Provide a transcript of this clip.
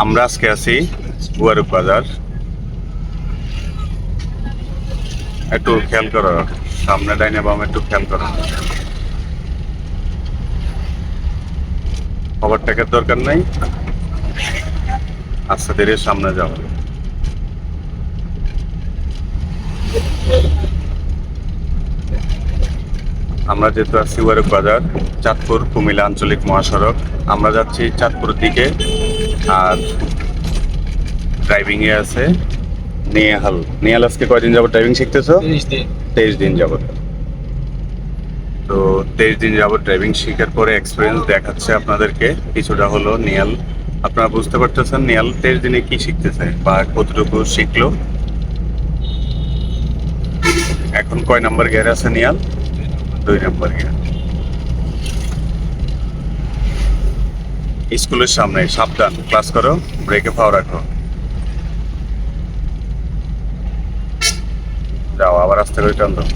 আমরা আজকে আছি বুয়ারুক বাজার। একটু খেয়াল করো, সামনে ডাইনে বামে একটু খেয়াল করো। ওভারটেকের দরকার নাই, আস্তে ধীরে সামনে যাও। আমরা যেহেতু আছি বুয়ারুক বাজার, চাঁদপুর কুমিল্লা আঞ্চলিক মহাসড়ক। আমরা যাচ্ছি চাঁদপুরের দিকে। আর ড্রাইভিংয়ে আছে নেহাল। নেহাল আজকে কয়দিন যাবত ড্রাইভিং শিখতেছো? 30 দিন। 23 দিন যাবত। তো 23 দিন যাবত ড্রাইভিং শেখার পরে এক্সপিরিয়েন্স দেখাচ্ছে আপনাদেরকে কিছুটা হলো। নিয়াল, আপনারা বুঝতে পারতেছেন নিয়াল 23 দিনে কি শিখতেছে বা কতটুকু শিখলো। এখন কয় নাম্বার গিয়ারে আছে নিয়াল? 2 number gear. স্কুলের সামনে, সাবধান, ক্লাস করো, ব্রেকে পাও রাখো। যাও, আবার আস্তে করে টান দাও।